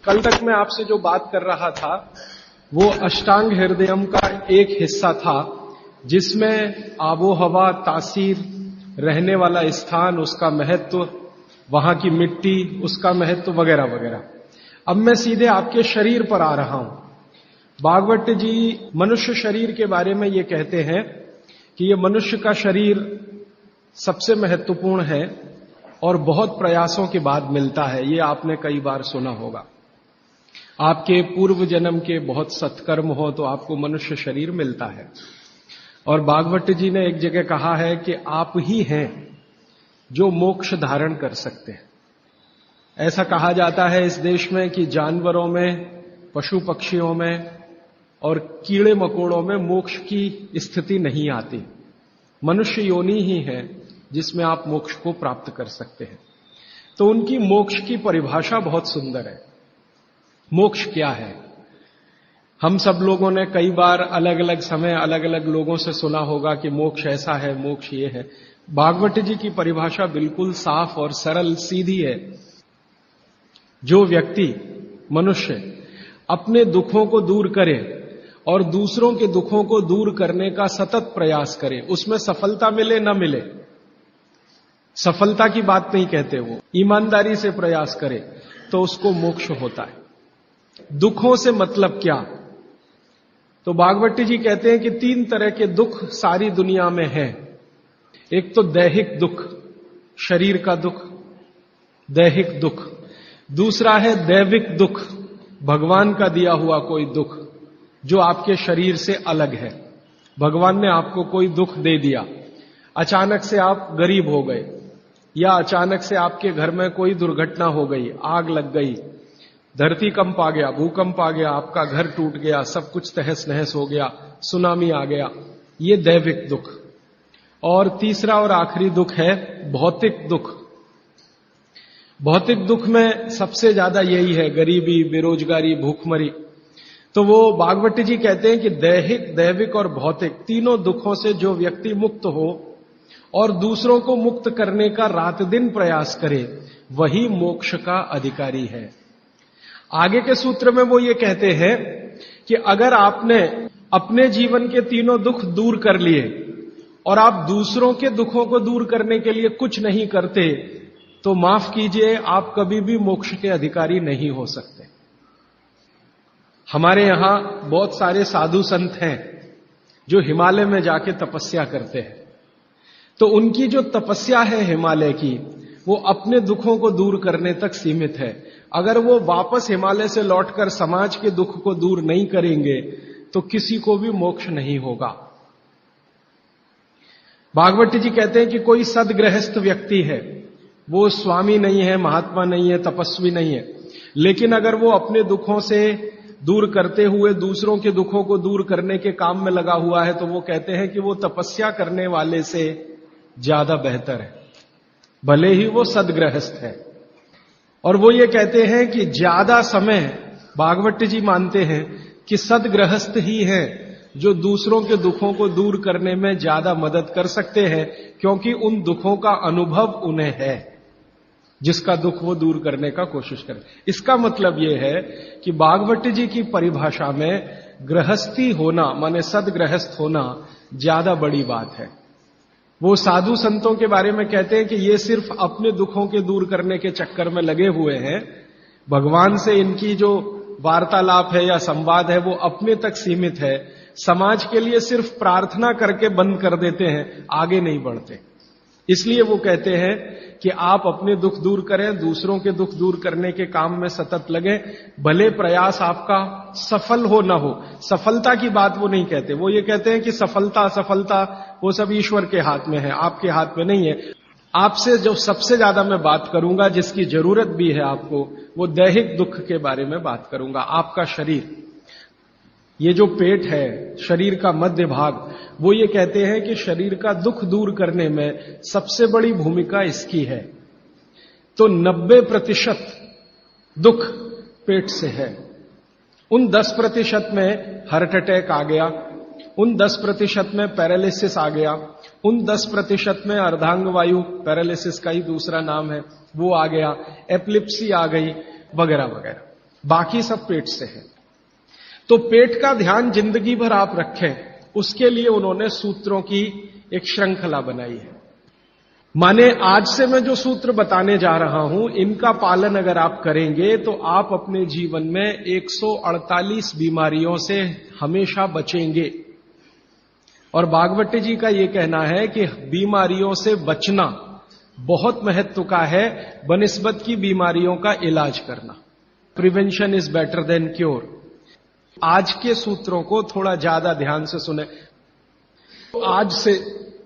कल तक मैं आपसे जो बात कर रहा था वो अष्टांग हृदयम का एक हिस्सा था, जिसमें आबो हवा, तासीर, रहने वाला स्थान, उसका महत्व, वहां की मिट्टी, उसका महत्व वगैरह वगैरह। अब मैं सीधे आपके शरीर पर आ रहा हूं। भागवत जी मनुष्य शरीर के बारे में ये कहते हैं कि ये मनुष्य का शरीर सबसे महत्वपूर्ण है और बहुत प्रयासों के बाद मिलता है। ये आपने कई बार सुना होगा। आपके पूर्व जन्म के बहुत सत्कर्म हो तो आपको मनुष्य शरीर मिलता है। और भागवत जी ने एक जगह कहा है कि आप ही हैं जो मोक्ष धारण कर सकते हैं। ऐसा कहा जाता है इस देश में कि जानवरों में, पशु पक्षियों में और कीड़े मकोड़ों में मोक्ष की स्थिति नहीं आती। मनुष्य योनि ही है जिसमें आप मोक्ष को प्राप्त कर सकते हैं। तो उनकी मोक्ष की परिभाषा बहुत सुंदर है। मोक्ष क्या है? हम सब लोगों ने कई बार अलग अलग समय अलग अलग लोगों से सुना होगा कि मोक्ष ऐसा है, मोक्ष ये है। भागवत जी की परिभाषा बिल्कुल साफ और सरल सीधी है। जो व्यक्ति, मनुष्य अपने दुखों को दूर करे और दूसरों के दुखों को दूर करने का सतत प्रयास करे, उसमें सफलता मिले न मिले, सफलता की बात नहीं कहते, वो ईमानदारी से प्रयास करे तो उसको मोक्ष होता है। दुखों से मतलब क्या? तो भागवत जी कहते हैं कि 3 तरह के दुख सारी दुनिया में हैं। एक तो दैहिक दुख, शरीर का दुख, दैहिक दुख। दूसरा है दैविक दुख, भगवान का दिया हुआ कोई दुख जो आपके शरीर से अलग है। भगवान ने आपको कोई दुख दे दिया, अचानक से आप गरीब हो गए, या अचानक से आपके घर में कोई दुर्घटना हो गई, आग लग गई, धरती कंप आ गया, भूकंप आ गया, आपका घर टूट गया, सब कुछ तहस नहस हो गया, सुनामी आ गया, ये दैविक दुख। और तीसरा और आखिरी दुख है भौतिक दुख। भौतिक दुख में सबसे ज्यादा यही है, गरीबी, बेरोजगारी, भूखमरी। तो वो भागवत जी कहते हैं कि दैहिक, दैविक और भौतिक तीनों दुखों से जो व्यक्ति मुक्त हो और दूसरों को मुक्त करने का रात दिन प्रयास करे, वही मोक्ष का अधिकारी है। आगे के सूत्र में वो ये कहते हैं कि अगर आपने अपने जीवन के तीनों दुख दूर कर लिए और आप दूसरों के दुखों को दूर करने के लिए कुछ नहीं करते, तो माफ कीजिए, आप कभी भी मोक्ष के अधिकारी नहीं हो सकते। हमारे यहां बहुत सारे साधु संत हैं जो हिमालय में जाके तपस्या करते हैं। तो उनकी जो तपस्या है हिमालय की, वो अपने दुखों को दूर करने तक सीमित है। अगर वो वापस हिमालय से लौटकर समाज के दुख को दूर नहीं करेंगे तो किसी को भी मोक्ष नहीं होगा। भागवत जी कहते हैं कि कोई सदगृहस्थ व्यक्ति है, वो स्वामी नहीं है, महात्मा नहीं है, तपस्वी नहीं है, लेकिन अगर वो अपने दुखों से दूर करते हुए दूसरों के दुखों को दूर करने के काम में लगा हुआ है, तो वो कहते हैं कि वो तपस्या करने वाले से ज्यादा बेहतर है, भले ही वो सदगृहस्थ है। और वो ये कहते हैं कि ज्यादा समय, भागवत जी मानते हैं कि सदगृहस्थ ही है जो दूसरों के दुखों को दूर करने में ज्यादा मदद कर सकते हैं, क्योंकि उन दुखों का अनुभव उन्हें है, जिसका दुख वो दूर करने का कोशिश करें। इसका मतलब यह है कि भागवत जी की परिभाषा में गृहस्थी होना, माने सदगृहस्थ होना, ज्यादा बड़ी बात है। वो साधु संतों के बारे में कहते हैं कि ये सिर्फ अपने दुखों के दूर करने के चक्कर में लगे हुए हैं। भगवान से इनकी जो वार्तालाप है या संवाद है वो अपने तक सीमित है। समाज के लिए सिर्फ प्रार्थना करके बंद कर देते हैं, आगे नहीं बढ़ते। इसलिए वो कहते हैं कि आप अपने दुख दूर करें, दूसरों के दुख दूर करने के काम में सतत लगे, भले प्रयास आपका सफल हो ना हो। सफलता की बात वो नहीं कहते। वो ये कहते हैं कि सफलता असफलता वो सब ईश्वर के हाथ में है, आपके हाथ में नहीं है। आपसे जो सबसे ज्यादा मैं बात करूंगा, जिसकी जरूरत भी है आपको, वो दैहिक दुख के बारे में बात करूंगा। आपका शरीर, ये जो पेट है, शरीर का मध्य भाग, वो ये कहते हैं कि शरीर का दुख दूर करने में सबसे बड़ी भूमिका इसकी है। तो 90% दुख पेट से है। उन 10% में हार्ट अटैक आ गया, उन 10% में पैरालिसिस आ गया, उन 10% में अर्धांग वायु, पैरालिसिस का ही दूसरा नाम है, वो आ गया, एपिलेप्सी आ गई, वगैरह वगैरह। बाकी सब पेट से है। तो पेट का ध्यान जिंदगी भर आप रखें, उसके लिए उन्होंने सूत्रों की एक श्रृंखला बनाई है। माने आज से मैं जो सूत्र बताने जा रहा हूं, इनका पालन अगर आप करेंगे तो आप अपने जीवन में 148 बीमारियों से हमेशा बचेंगे। और भागवत जी का यह कहना है कि बीमारियों से बचना बहुत महत्व का है बनिस्बत की बीमारियों का इलाज करना। Prevention is better than cure. आज के सूत्रों को थोड़ा ज्यादा ध्यान से सुने। आज से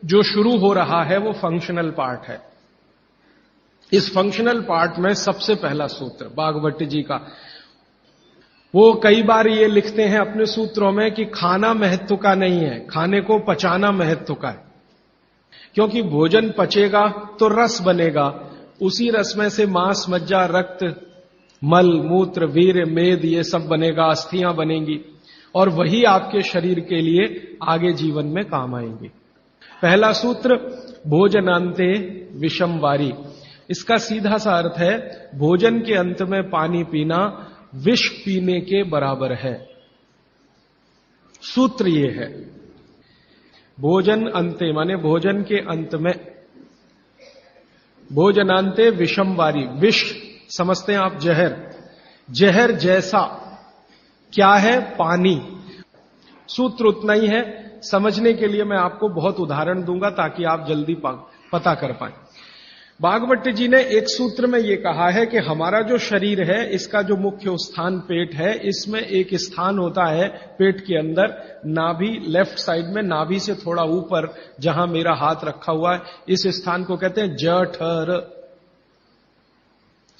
जो शुरू हो रहा है वो फंक्शनल पार्ट है। इस फंक्शनल पार्ट में सबसे पहला सूत्र भागवत जी का, वो कई बार ये लिखते हैं अपने सूत्रों में कि खाना महत्व का नहीं है, खाने को पचाना महत्व का है। क्योंकि भोजन पचेगा तो रस बनेगा, उसी रस में से मांस, मज्जा, रक्त, मल, मूत्र, वीर्य, मेद ये सब बनेगा, अस्थियां बनेंगी और वही आपके शरीर के लिए आगे जीवन में काम आएंगे। पहला सूत्र भोजनांते विषम वारी। इसका सीधा सा अर्थ है भोजन के अंत में पानी पीना विष पीने के बराबर है। सूत्र ये है भोजन अंते माने भोजन के अंत में, भोजनांते विषम वारी। विष समझते हैं आप जहर, जहर जैसा क्या है? पानी। सूत्र उतना ही है। समझने के लिए मैं आपको बहुत उदाहरण दूंगा ताकि आप जल्दी पता कर पाएं। भागवत जी ने एक सूत्र में यह कहा है कि हमारा जो शरीर है इसका जो मुख्य स्थान पेट है, इसमें एक स्थान होता है पेट के अंदर नाभि, लेफ्ट साइड में नाभि से थोड़ा ऊपर जहां मेरा हाथ रखा हुआ है, इस स्थान को कहते हैं जठर।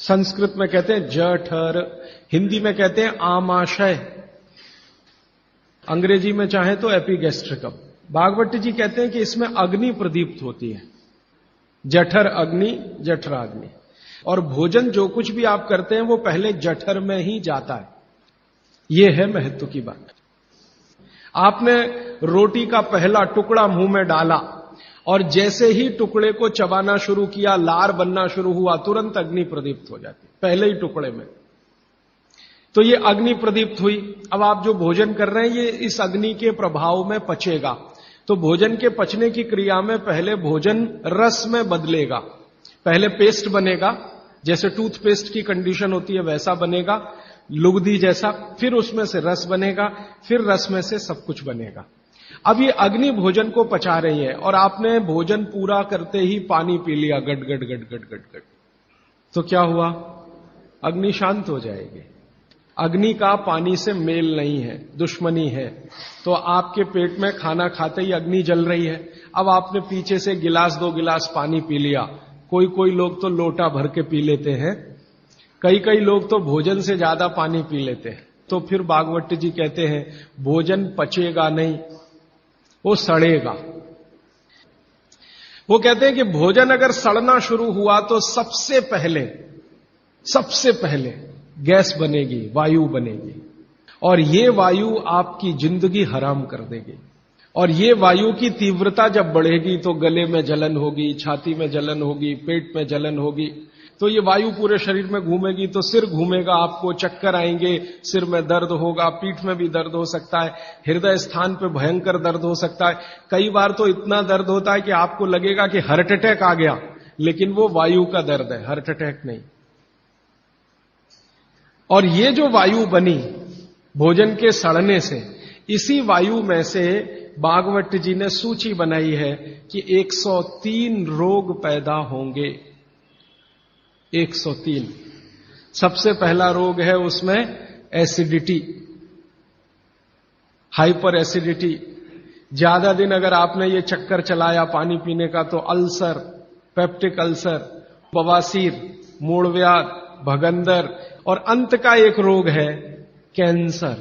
संस्कृत में कहते हैं जठर, हिंदी में कहते हैं आमाशय, अंग्रेजी में चाहे तो एपिगैस्ट्रिकम। भागवत जी कहते हैं कि इसमें अग्नि प्रदीप्त होती है, जठर अग्नि, जठराग्नि। और भोजन जो कुछ भी आप करते हैं वो पहले जठर में ही जाता है। यह है महत्व की बात। आपने रोटी का पहला टुकड़ा मुंह में डाला और जैसे ही टुकड़े को चबाना शुरू किया, लार बनना शुरू हुआ, तुरंत अग्नि प्रदीप्त हो जाती पहले ही टुकड़े में। तो ये अग्नि प्रदीप्त हुई। अब आप जो भोजन कर रहे हैं ये इस अग्नि के प्रभाव में पचेगा। तो भोजन के पचने की क्रिया में पहले भोजन रस में बदलेगा। पहले पेस्ट बनेगा, जैसे टूथपेस्ट की कंडीशन होती है वैसा बनेगा, लुगदी जैसा। फिर उसमें से रस बनेगा, फिर रस में से सब कुछ बनेगा। अब ये अग्नि भोजन को पचा रही है और आपने भोजन पूरा करते ही पानी पी लिया, गट गट गट गट गट गट, तो क्या हुआ? अग्नि शांत हो जाएगी। अग्नि का पानी से मेल नहीं है, दुश्मनी है। तो आपके पेट में खाना खाते ही अग्नि जल रही है। अब आपने पीछे से गिलास, 2 गिलास पानी पी लिया। कोई लोग तो लोटा भर के पी लेते हैं, कई लोग तो भोजन से ज्यादा पानी पी लेते हैं। तो फिर भागवत जी कहते हैं भोजन पचेगा नहीं, वो सड़ेगा। वो कहते हैं कि भोजन अगर सड़ना शुरू हुआ तो सबसे पहले गैस बनेगी, वायु बनेगी, और ये वायु आपकी जिंदगी हराम कर देगी। और ये वायु की तीव्रता जब बढ़ेगी तो गले में जलन होगी, छाती में जलन होगी, पेट में जलन होगी। तो ये वायु पूरे शरीर में घूमेगी तो सिर घूमेगा, आपको चक्कर आएंगे, सिर में दर्द होगा, पीठ में भी दर्द हो सकता है, हृदय स्थान पे भयंकर दर्द हो सकता है। कई बार तो इतना दर्द होता है कि आपको लगेगा कि हार्ट अटैक आ गया, लेकिन वो वायु का दर्द है, हार्ट अटैक नहीं। और ये जो वायु बनी भोजन के सड़ने से, इसी वायु में से भागवत जी ने सूची बनाई है कि 103 रोग पैदा होंगे। 103। सबसे पहला रोग है उसमें एसिडिटी, हाइपर एसिडिटी। ज्यादा दिन अगर आपने ये चक्कर चलाया पानी पीने का तो अल्सर, पेप्टिक अल्सर, बवासीर, मूढ़व्याध, भगंदर, और अंत का एक रोग है कैंसर,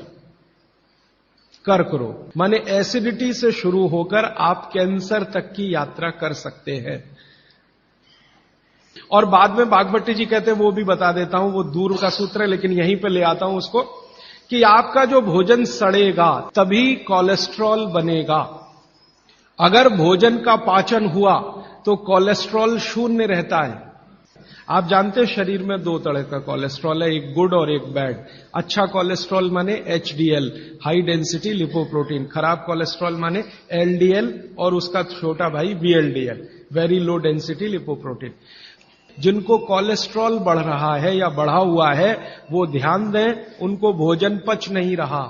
कर्क रोग। माने एसिडिटी से शुरू होकर आप कैंसर तक की यात्रा कर सकते हैं। और बाद में भागवत जी कहते हैं, वो भी बता देता हूं, वो दूर का सूत्र है लेकिन यहीं पे ले आता हूं उसको, कि आपका जो भोजन सड़ेगा तभी कोलेस्ट्रॉल बनेगा। अगर भोजन का पाचन हुआ तो कोलेस्ट्रॉल शून्य रहता है। आप जानते हैं शरीर में दो तरह का कोलेस्ट्रॉल है, एक गुड और एक बैड। अच्छा कोलेस्ट्रॉल माने एचडीएल, हाई डेंसिटी लिपोप्रोटीन। खराब कोलेस्ट्रॉल माने एलडीएल और उसका छोटा भाई VLDL, very low density lipoprotein. जिनको कोलेस्ट्रॉल बढ़ रहा है या बढ़ा हुआ है वो ध्यान दें, उनको भोजन पच नहीं रहा,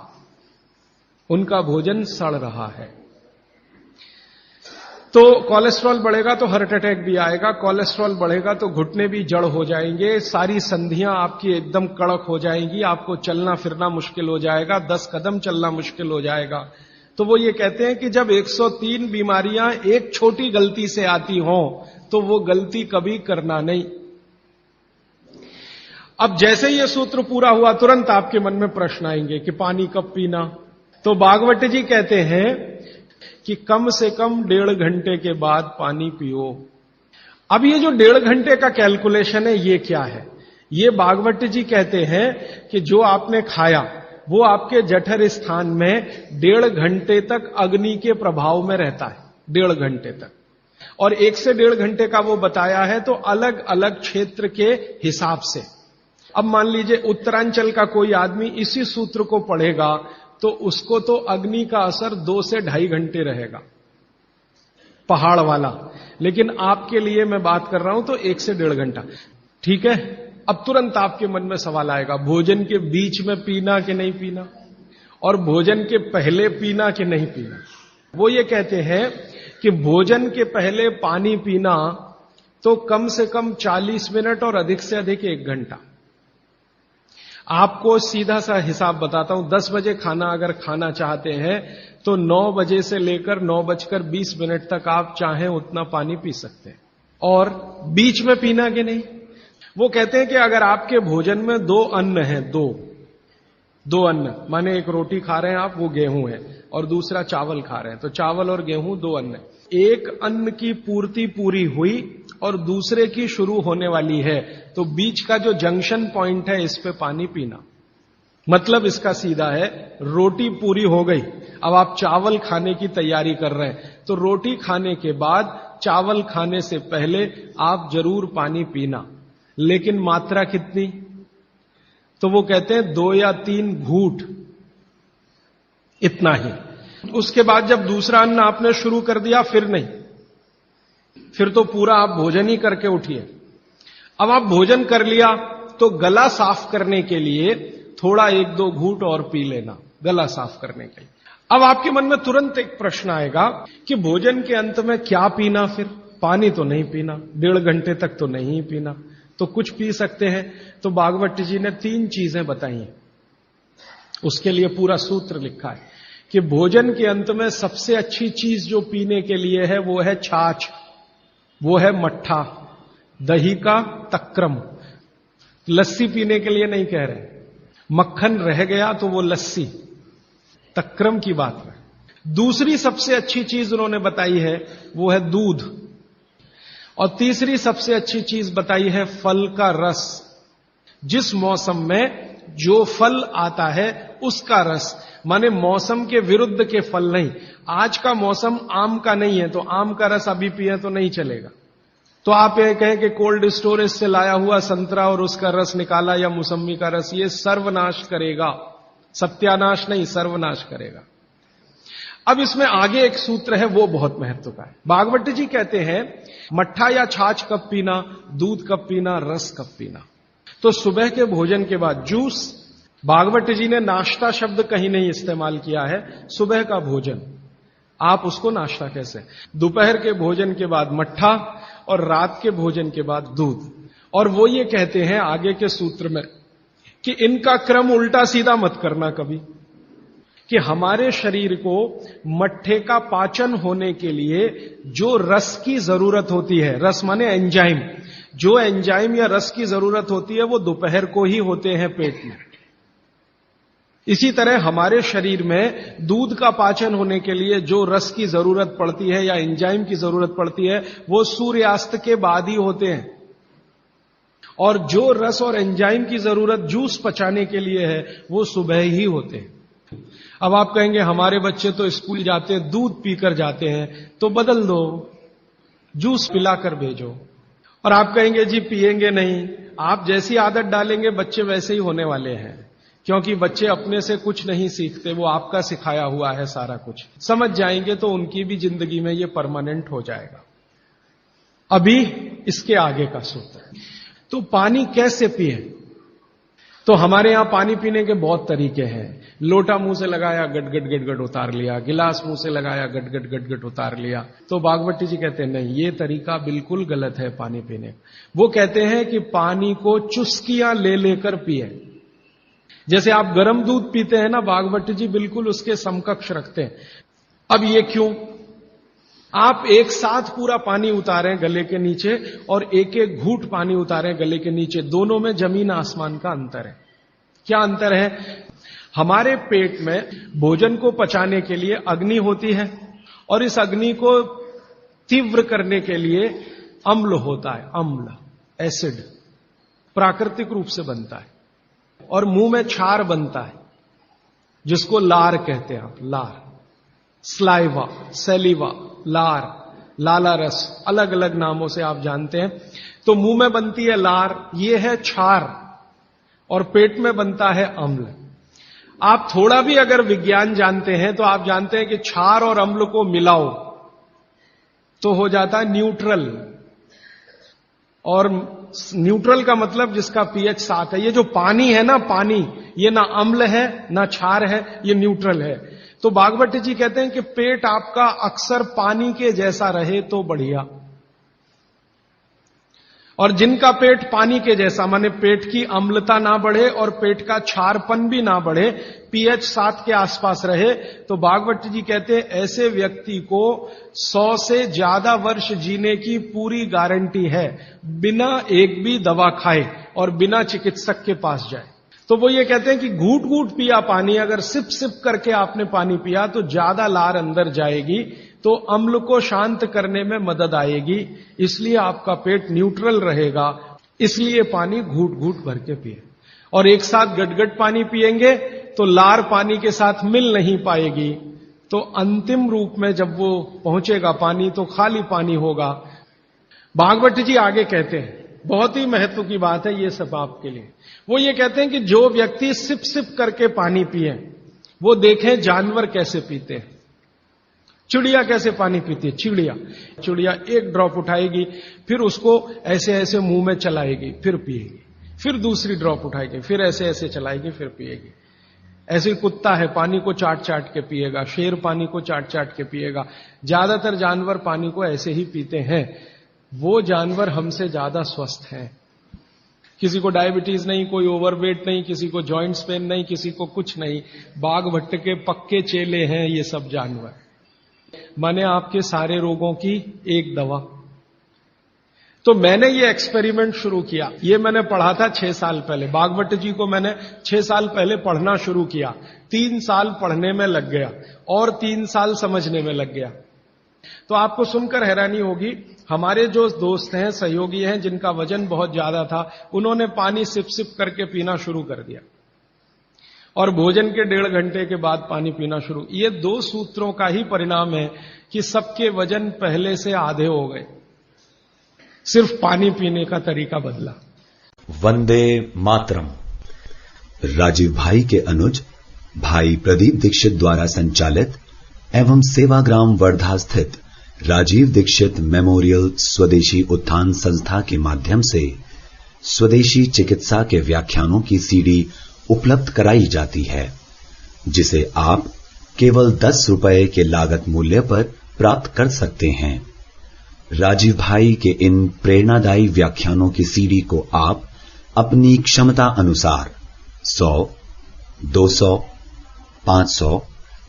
उनका भोजन सड़ रहा है। तो कोलेस्ट्रॉल बढ़ेगा तो हार्ट अटैक भी आएगा, कोलेस्ट्रॉल बढ़ेगा तो घुटने भी जड़ हो जाएंगे, सारी संधियां आपकी एकदम कड़क हो जाएंगी, आपको चलना फिरना मुश्किल हो जाएगा, 10 कदम चलना मुश्किल हो जाएगा। तो वो ये कहते हैं कि जब 103 बीमारियां एक छोटी गलती से आती हों तो वो गलती कभी करना नहीं। अब जैसे ये सूत्र पूरा हुआ तुरंत आपके मन में प्रश्न आएंगे कि पानी कब पीना। तो भागवत जी कहते हैं कि कम से कम 1.5 घंटे के बाद पानी पियो। अब ये जो 1.5 घंटे का कैलकुलेशन है ये क्या है? ये भागवत जी कहते हैं कि जो आपने खाया वो आपके जठर स्थान में 1.5 घंटे तक अग्नि के प्रभाव में रहता है, 1.5 घंटे तक। और 1 से 1.5 घंटे का वो बताया है तो अलग अलग क्षेत्र के हिसाब से। अब मान लीजिए उत्तरांचल का कोई आदमी इसी सूत्र को पढ़ेगा तो उसको तो अग्नि का असर 2 से 2.5 घंटे रहेगा, पहाड़ वाला। लेकिन आपके लिए मैं बात कर रहा हूं तो 1 से 1.5 घंटा, ठीक है। अब तुरंत आपके मन में सवाल आएगा, भोजन के बीच में पीना कि नहीं पीना, और भोजन के पहले पीना कि नहीं पीना। वो ये कहते हैं कि भोजन के पहले पानी पीना तो कम से कम 40 मिनट और अधिक से अधिक 1 घंटा। आपको सीधा सा हिसाब बताता हूं, 10 बजे खाना अगर खाना चाहते हैं तो 9 बजे से लेकर 9:20 तक आप चाहें उतना पानी पी सकते हैं। और बीच में पीना कि नहीं, वो कहते हैं कि अगर आपके भोजन में 2 अन्न है, दो अन्न माने एक रोटी खा रहे हैं आप, वो गेहूं है, और दूसरा चावल खा रहे हैं, तो चावल और गेहूं 2 अन्न है। एक अन्न की पूर्ति पूरी हुई और दूसरे की शुरू होने वाली है, तो बीच का जो जंक्शन पॉइंट है इस पे पानी पीना। मतलब इसका सीधा है, रोटी पूरी हो गई, अब आप चावल खाने की तैयारी कर रहे हैं, तो रोटी खाने के बाद चावल खाने से पहले आप जरूर पानी पीना। लेकिन मात्रा कितनी? तो वो कहते हैं 2 या 3 घूंट, इतना ही। उसके बाद जब दूसरा अन्न आपने शुरू कर दिया फिर नहीं, फिर तो पूरा आप भोजन ही करके उठिए। अब आप भोजन कर लिया तो गला साफ करने के लिए थोड़ा 1-2 घूंट और पी लेना, गला साफ करने के लिए। अब आपके मन में तुरंत एक प्रश्न आएगा कि भोजन के अंत में क्या पीना, फिर पानी तो नहीं पीना, 1.5 घंटे तक तो नहीं पीना, तो कुछ पी सकते हैं। तो भागवत जी ने 3 चीजें बताई हैं, उसके लिए पूरा सूत्र लिखा है कि भोजन के अंत में सबसे अच्छी चीज जो पीने के लिए है वो है छाछ, वो है मट्ठा, दही का तक्रम। लस्सी पीने के लिए नहीं कह रहे, मक्खन रह गया तो वो लस्सी, तक्रम की बात है। दूसरी सबसे अच्छी चीज उन्होंने बताई है वो है दूध, और तीसरी सबसे अच्छी चीज बताई है फल का रस। जिस मौसम में जो फल आता है उसका रस, माने मौसम के विरुद्ध के फल नहीं। आज का मौसम आम का नहीं है तो आम का रस अभी पिए तो नहीं चलेगा। तो आप ये कहें कि कोल्ड स्टोरेज से लाया हुआ संतरा और उसका रस निकाला या मौसम्मी का रस, ये सर्वनाश करेगा, सत्यानाश नहीं, सर्वनाश करेगा। अब इसमें आगे एक सूत्र है वो बहुत महत्व का है। भागवत जी कहते हैं मट्ठा या छाछ कब पीना, दूध कब पीना, रस कब पीना। तो सुबह के भोजन के बाद जूस, भागवत जी ने नाश्ता शब्द कहीं नहीं इस्तेमाल किया है, सुबह का भोजन आप उसको नाश्ता कैसे, दोपहर के भोजन के बाद मट्ठा और रात के भोजन के बाद दूध। और वो ये कहते हैं आगे के सूत्र में कि इनका क्रम उल्टा सीधा मत करना कभी, कि हमारे शरीर को मट्ठे का पाचन होने के लिए जो रस की जरूरत होती है, रस माने एंजाइम, जो एंजाइम या रस की जरूरत होती है वो दोपहर को ही होते हैं पेट में। इसी तरह हमारे शरीर में दूध का पाचन होने के लिए जो रस की जरूरत पड़ती है या एंजाइम की जरूरत पड़ती है वो सूर्यास्त के बाद ही होते हैं, और जो रस और एंजाइम की जरूरत जूस पचाने के लिए है वो सुबह ही होते हैं। अब आप कहेंगे हमारे बच्चे तो स्कूल जाते हैं दूध पीकर जाते हैं, तो बदल दो, जूस पिलाकर भेजो। और आप कहेंगे जी पिएंगे नहीं। आप जैसी आदत डालेंगे बच्चे वैसे ही होने वाले हैं, क्योंकि बच्चे अपने से कुछ नहीं सीखते, वो आपका सिखाया हुआ है सारा कुछ। समझ जाएंगे तो उनकी भी जिंदगी में ये परमानेंट हो जाएगा। अभी इसके आगे का सूत्र। तो पानी कैसे पिए? तो हमारे यहां पानी पीने के बहुत तरीके हैं। लोटा मुंह से लगाया, गट गट गट गट उतार लिया। गिलास मुंह से लगाया, गट गट गट गट उतार लिया। तो भागवती जी कहते हैं नहीं, ये तरीका बिल्कुल गलत है पानी पीने। वो कहते हैं कि पानी को चुस्कियां ले लेकर पिए। जैसे आप गर्म दूध पीते हैं ना, भागवती जी बिल्कुल उसके समकक्ष रखते हैं। अब ये क्यों? आप एक साथ पूरा पानी उतारें गले के नीचे और एक एक घूंट पानी उतारें गले के नीचे, दोनों में जमीन आसमान का अंतर है। क्या अंतर है? हमारे पेट में भोजन को पचाने के लिए अग्नि होती है और इस अग्नि को तीव्र करने के लिए अम्ल होता है। अम्ल, एसिड प्राकृतिक रूप से बनता है। और मुंह में क्षार बनता है जिसको लार कहते हैं आप। लार, स्लाइवा, सेलिवा, लार, लाला रस, अलग अलग नामों से आप जानते हैं। तो मुंह में बनती है लार, ये है क्षार, और पेट में बनता है अम्ल। आप थोड़ा भी अगर विज्ञान जानते हैं तो आप जानते हैं कि क्षार और अम्ल को मिलाओ तो हो जाता है न्यूट्रल। और न्यूट्रल का मतलब जिसका पीएच 7 है। ये जो पानी है ना, पानी, ये ना अम्ल है ना क्षार है, ये न्यूट्रल है। तो भागवती जी कहते हैं कि पेट आपका अक्सर पानी के जैसा रहे तो बढ़िया। और जिनका पेट पानी के जैसा, माने पेट की अम्लता ना बढ़े और पेट का क्षारपन भी ना बढ़े, पीएच 7 के आसपास रहे, तो भागवती जी कहते हैं ऐसे व्यक्ति को 100 से ज्यादा वर्ष जीने की पूरी गारंटी है, बिना एक भी दवा खाए और बिना चिकित्सक के पास जाए। तो वो ये कहते हैं कि घूट घूट पिया पानी, अगर सिप सिप करके आपने पानी पिया तो ज्यादा लार अंदर जाएगी, तो अम्ल को शांत करने में मदद आएगी, इसलिए आपका पेट न्यूट्रल रहेगा। इसलिए पानी घूट घूट भर के पिए। और एक साथ गटगट पानी पिएंगे तो लार पानी के साथ मिल नहीं पाएगी, तो अंतिम रूप में जब वो पहुंचेगा पानी तो खाली पानी होगा। भागवत जी आगे कहते हैं, बहुत ही महत्व की बात है ये सब आपके लिए। वो ये कहते हैं कि जो व्यक्ति सिप सिप करके पानी पिए, वो देखें जानवर कैसे पीते हैं। चिड़िया कैसे पानी पीती है? चिड़िया एक ड्रॉप उठाएगी, फिर उसको ऐसे ऐसे मुंह में चलाएगी, फिर पिएगी, फिर दूसरी ड्रॉप उठाएगी, फिर ऐसे ऐसे चलाएगी, फिर पिएगी। ऐसे कुत्ता है, पानी को चाट चाट के पिएगा। शेर पानी को चाट चाट के पिएगा। ज्यादातर जानवर पानी को ऐसे ही पीते हैं। वो जानवर हमसे ज्यादा स्वस्थ हैं। किसी को डायबिटीज नहीं, कोई ओवरवेट नहीं, किसी को जॉइंट्स पेन नहीं, किसी को कुछ नहीं। बाघ भट्ट के पक्के चेले हैं ये सब जानवर। माने आपके सारे रोगों की एक दवा। तो मैंने ये एक्सपेरिमेंट शुरू किया। ये मैंने पढ़ा था 6 साल पहले। भागवत जी को मैंने 6 साल पहले पढ़ना शुरू किया। 3 साल पढ़ने में लग गया और 3 साल समझने में लग गया। तो आपको सुनकर हैरानी होगी, हमारे जो दोस्त हैं, सहयोगी हैं, जिनका वजन बहुत ज्यादा था, उन्होंने पानी सिप सिप करके पीना शुरू कर दिया और भोजन के 1.5 घंटे के बाद पानी पीना शुरू। ये 2 सूत्रों का ही परिणाम है कि सबके वजन पहले से आधे हो गए, सिर्फ पानी पीने का तरीका बदला। वंदे मातरम। राजीव भाई के अनुज भाई प्रदीप दीक्षित द्वारा संचालित एवं सेवाग्राम वर्धा स्थित राजीव दीक्षित मेमोरियल स्वदेशी उत्थान संस्था के माध्यम से स्वदेशी चिकित्सा के व्याख्यानों की सीडी उपलब्ध कराई जाती है, जिसे आप केवल 10 रुपए के लागत मूल्य पर प्राप्त कर सकते हैं। राजीव भाई के इन प्रेरणादायी व्याख्यानों की सीडी को आप अपनी क्षमता अनुसार 100, 200, 500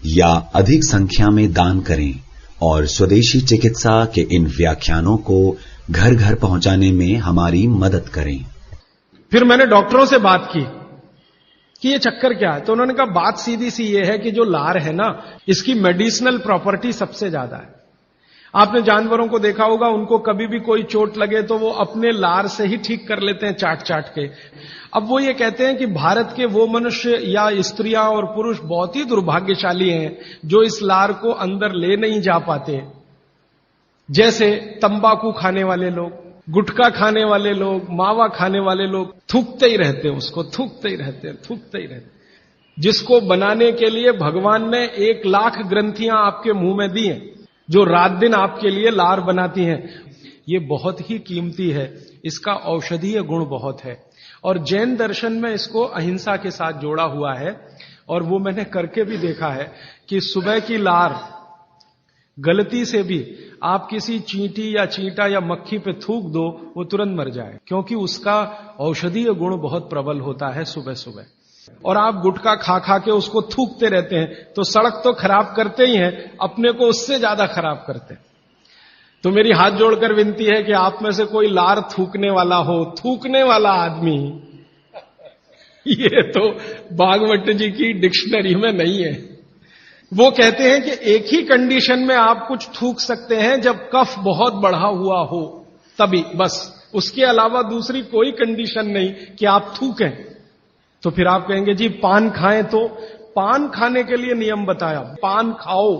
या अधिक संख्या में दान करें और स्वदेशी चिकित्सा के इन व्याख्यानों को घर घर पहुंचाने में हमारी मदद करें। फिर मैंने डॉक्टरों से बात की कि ये चक्कर क्या है। तो उन्होंने कहा बात सीधी सी ये है कि जो लार है ना, इसकी मेडिसिनल प्रॉपर्टी सबसे ज्यादा है। आपने जानवरों को देखा होगा, उनको कभी भी कोई चोट लगे तो वो अपने लार से ही ठीक कर लेते हैं, चाट चाट के। अब वो ये कहते हैं कि भारत के वो मनुष्य या स्त्रियां और पुरुष बहुत ही दुर्भाग्यशाली हैं जो इस लार को अंदर ले नहीं जा पाते। जैसे तंबाकू खाने वाले लोग, गुटखा खाने वाले लोग, मावा खाने वाले लोग थूकते ही रहते हैं, उसको थूकते ही रहते हैं, थूकते ही रहते हैं। जिसको बनाने के लिए भगवान ने 1,00,000 ग्रंथियां आपके मुंह में दी हैं, जो रात दिन आपके लिए लार बनाती हैं। ये बहुत ही कीमती है, इसका औषधीय गुण बहुत है। और जैन दर्शन में इसको अहिंसा के साथ जोड़ा हुआ है। और वो मैंने करके भी देखा है कि सुबह की लार गलती से भी आप किसी चींटी या चींटा या मक्खी पे थूक दो, वो तुरंत मर जाए, क्योंकि उसका औषधीय गुण बहुत प्रबल होता है सुबह सुबह। और आप गुटखा खा खा के उसको थूकते रहते हैं, तो सड़क तो खराब करते ही हैं, अपने को उससे ज्यादा खराब करते हैं। तो मेरी हाथ जोड़कर विनती है कि आप में से कोई लार थूकने वाला हो, थूकने वाला आदमी, ये तो भागवत जी की डिक्शनरी में नहीं है। वो कहते हैं कि एक ही कंडीशन में आप कुछ थूक सकते हैं, जब कफ बहुत बढ़ा हुआ हो, तभी, बस। उसके अलावा दूसरी कोई कंडीशन नहीं कि आप थूकें। तो फिर आप कहेंगे जी पान खाएं, तो पान खाने के लिए नियम बताया, पान खाओ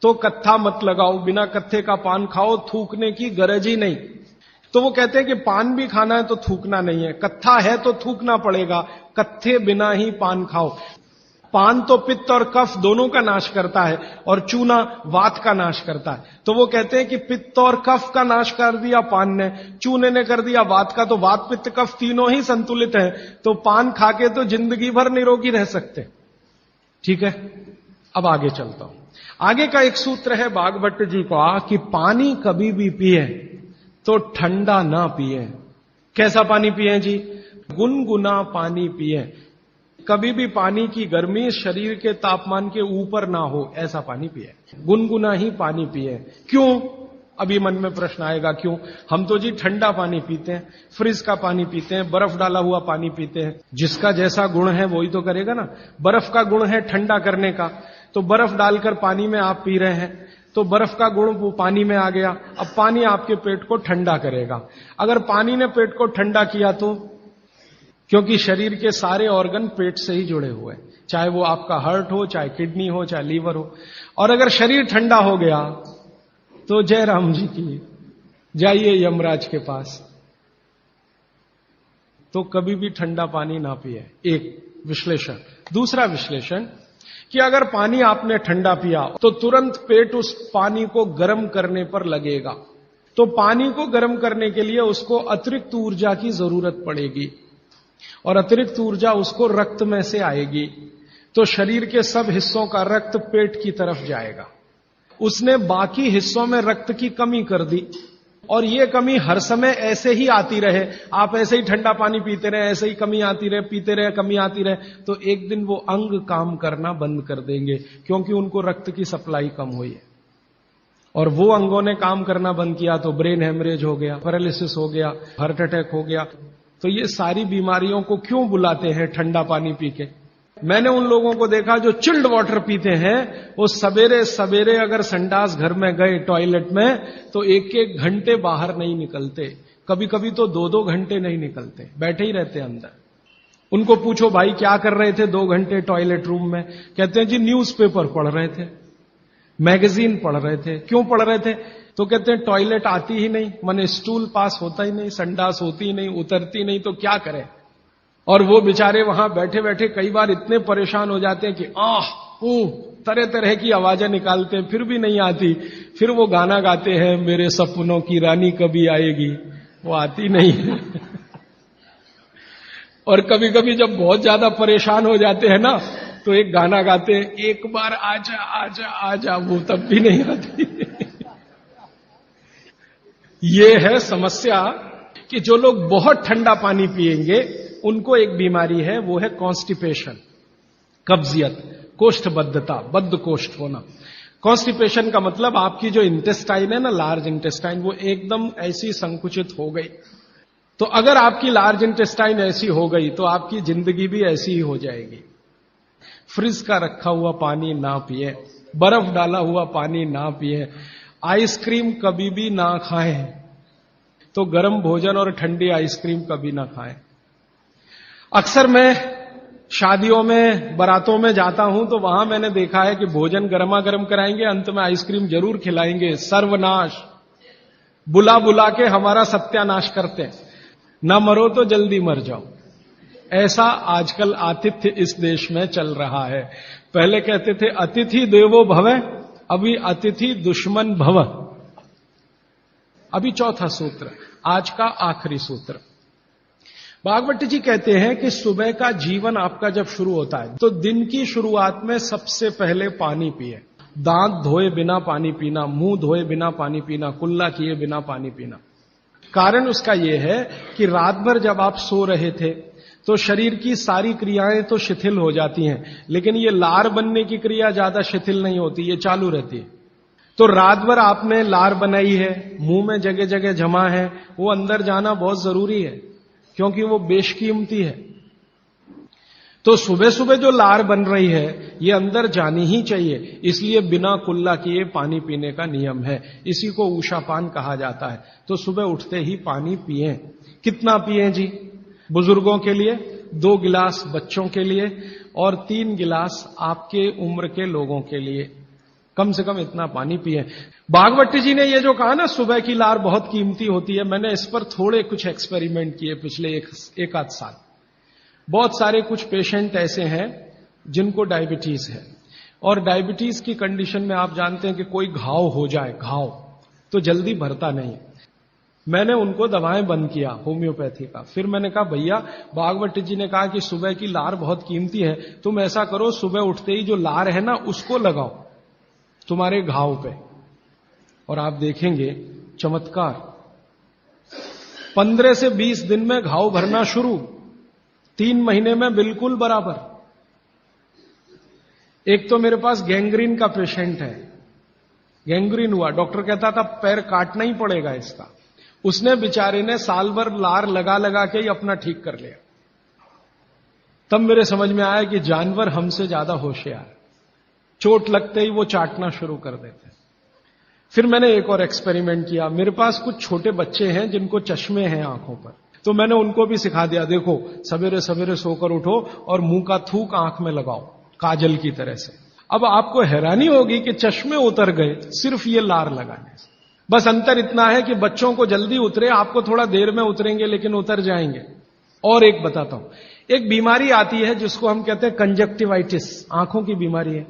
तो कत्था मत लगाओ, बिना कत्थे का पान खाओ, थूकने की गरज ही नहीं। तो वो कहते हैं कि पान भी खाना है तो थूकना नहीं है, कत्था है तो थूकना पड़ेगा, कत्थे बिना ही पान खाओ। पान तो पित्त और कफ दोनों का नाश करता है, और चूना वात का नाश करता है। तो वो कहते हैं कि पित्त और कफ का नाश कर दिया पान ने, चूने ने कर दिया वात का, तो वात पित्त कफ तीनों ही संतुलित हैं, तो पान खाके तो जिंदगी भर निरोगी रह सकते। ठीक है, अब आगे चलता हूं। आगे का एक सूत्र है भागवत जी का कि पानी कभी भी पिए तो ठंडा ना पिए। कैसा पानी पिए जी? गुनगुना पानी पिए। कभी भी पानी की गर्मी शरीर के तापमान के ऊपर ना हो, ऐसा पानी पिए, गुनगुना ही पानी पिए। क्यों? अभी मन में प्रश्न आएगा, क्यों? हम तो जी ठंडा पानी पीते हैं, फ्रिज का पानी पीते हैं, बर्फ डाला हुआ पानी पीते हैं। जिसका जैसा गुण है वही तो करेगा ना। बर्फ का गुण है ठंडा करने का, तो बर्फ डालकर पानी में आप पी रहे हैं, तो बर्फ का गुण वो पानी में आ गया। अब पानी आपके पेट को ठंडा करेगा। अगर पानी ने पेट को ठंडा किया तो, क्योंकि शरीर के सारे ऑर्गन पेट से ही जुड़े हुए हैं, चाहे वो आपका हार्ट हो, चाहे किडनी हो, चाहे लीवर हो। और अगर शरीर ठंडा हो गया तो जय राम जी की, जाइए यमराज के पास। तो कभी भी ठंडा पानी ना पिए, एक विश्लेषण। दूसरा विश्लेषण कि अगर पानी आपने ठंडा पिया तो तुरंत पेट उस पानी को गर्म करने पर लगेगा, तो पानी को गर्म करने के लिए उसको अतिरिक्त ऊर्जा की जरूरत पड़ेगी, और अतिरिक्त ऊर्जा उसको रक्त में से आएगी, तो शरीर के सब हिस्सों का रक्त पेट की तरफ जाएगा। उसने बाकी हिस्सों में रक्त की कमी कर दी, और ये कमी हर समय ऐसे ही आती रहे, आप ऐसे ही ठंडा पानी पीते रहे, ऐसे ही कमी आती रहे, पीते रहे, कमी आती रहे, तो एक दिन वो अंग काम करना बंद कर देंगे, क्योंकि उनको रक्त की सप्लाई कम हुई है। और वो अंगों ने काम करना बंद किया तो ब्रेन हेमरेज हो गया, पैरालिसिस हो गया, हार्ट अटैक हो गया। तो ये सारी बीमारियों को क्यों बुलाते हैं ठंडा पानी पी के? मैंने उन लोगों को देखा जो चिल्ड वाटर पीते हैं, वो सवेरे सवेरे अगर संडास घर में गए टॉयलेट में, तो 1-1 घंटे बाहर नहीं निकलते, कभी कभी तो 2-2 घंटे नहीं निकलते, बैठे ही रहते अंदर। उनको पूछो भाई क्या कर रहे थे 2 घंटे टॉयलेट रूम में? कहते हैं जी न्यूज़पेपर पढ़ रहे थे, मैगजीन पढ़ रहे थे। क्यों पढ़ रहे थे? तो कहते हैं टॉयलेट आती ही नहीं, माने स्टूल पास होता ही नहीं, संडास होती ही नहीं, उतरती नहीं, तो क्या करें। और वो बेचारे वहां बैठे बैठे कई बार इतने परेशान हो जाते हैं कि तरह तरह की आवाजें निकालते हैं, फिर भी नहीं आती। फिर वो गाना गाते हैं, मेरे सपनों की रानी कभी आएगी, वो आती नहीं है। और कभी कभी जब बहुत ज्यादा परेशान हो जाते हैं ना, तो एक गाना गाते हैं, एक बार आजा आजा आजा, वो तब भी नहीं आती। ये है समस्या कि जो लोग बहुत ठंडा पानी पिएंगे उनको एक बीमारी है, वो है कॉन्स्टिपेशन, कब्जियत, कोष्ठबद्धता, बद्ध कोष्ठ होना। कॉन्स्टिपेशन का मतलब आपकी जो इंटेस्टाइन है ना, लार्ज इंटेस्टाइन, वो एकदम ऐसी संकुचित हो गई। तो अगर आपकी लार्ज इंटेस्टाइन ऐसी हो गई तो आपकी जिंदगी भी ऐसी ही हो जाएगी। फ्रिज का रखा हुआ पानी ना पिए, बर्फ डाला हुआ पानी ना पिए, आइसक्रीम कभी भी ना खाएं, तो गर्म भोजन और ठंडी आइसक्रीम कभी ना खाएं। अक्सर मैं शादियों में, बारातों में जाता हूं तो वहां मैंने देखा है कि भोजन गर्मा गर्म कराएंगे, अंत में आइसक्रीम जरूर खिलाएंगे। सर्वनाश, बुला बुला के हमारा सत्यानाश करते हैं, ना मरो तो जल्दी मर जाओ। ऐसा आजकल आतिथ्य इस देश में चल रहा है। पहले कहते थे अतिथि देवो भव, अभी अतिथि दुश्मन भव। अभी चौथा सूत्र, आज का आखिरी सूत्र। भागवत जी कहते हैं कि सुबह का जीवन आपका जब शुरू होता है तो दिन की शुरुआत में सबसे पहले पानी पिए। दांत धोए बिना पानी पीना, मुंह धोए बिना पानी पीना, कुल्ला किए बिना पानी पीना। कारण उसका यह है कि रात भर जब आप सो रहे थे तो शरीर की सारी क्रियाएं तो शिथिल हो जाती हैं, लेकिन ये लार बनने की क्रिया ज्यादा शिथिल नहीं होती, ये चालू रहती है। तो रात भर आपने लार बनाई है, मुंह में जगह जगह जमा है, वो अंदर जाना बहुत जरूरी है क्योंकि वो बेशकीमती है। तो सुबह सुबह जो लार बन रही है ये अंदर जानी ही चाहिए, इसलिए बिना कुल्ला किए पानी पीने का नियम है। इसी को ऊषापान कहा जाता है। तो सुबह उठते ही पानी पिएं। कितना पिएं जी? बुजुर्गों के लिए 2 गिलास, बच्चों के लिए, और 3 गिलास आपके उम्र के लोगों के लिए। कम से कम इतना पानी पिए। भागवत जी ने ये जो कहा ना सुबह की लार बहुत कीमती होती है, मैंने इस पर थोड़े कुछ एक्सपेरिमेंट किए पिछले एक आध साल। बहुत सारे कुछ पेशेंट ऐसे हैं जिनको डायबिटीज है, और डायबिटीज की कंडीशन में आप जानते हैं कि कोई घाव हो जाए, घाव तो जल्दी भरता नहीं। मैंने उनको दवाएं बंद किया होम्योपैथी का। फिर मैंने कहा भैया, भागवत जी ने कहा कि सुबह की लार बहुत कीमती है, तुम ऐसा करो सुबह उठते ही जो लार है ना उसको लगाओ तुम्हारे घाव पे, और आप देखेंगे चमत्कार। 15 से 20 दिन में घाव भरना शुरू, 3 महीने में बिल्कुल बराबर। एक तो मेरे पास गैंग्रीन का पेशेंट है, गैंग्रीन हुआ, डॉक्टर कहता था पैर काटना ही पड़ेगा इसका। उसने बेचारे ने साल भर लार लगा लगा के ही अपना ठीक कर लिया। तब मेरे समझ में आया कि जानवर हमसे ज्यादा होशियार, चोट लगते ही वो चाटना शुरू कर देते। फिर मैंने एक और एक्सपेरिमेंट किया। मेरे पास कुछ छोटे बच्चे हैं जिनको चश्मे हैं आंखों पर, तो मैंने उनको भी सिखा दिया, देखो सवेरे सवेरे सोकर उठो और मुंह का थूक आंख में लगाओ काजल की तरह से। अब आपको हैरानी होगी कि चश्मे उतर गए सिर्फ ये लार लगाने से। बस अंतर इतना है कि बच्चों को जल्दी उतरे, आपको थोड़ा देर में उतरेंगे लेकिन उतर जाएंगे। और एक बताता हूं, एक बीमारी आती है जिसको हम कहते हैं कंजक्टिवाइटिस, आंखों की बीमारी है।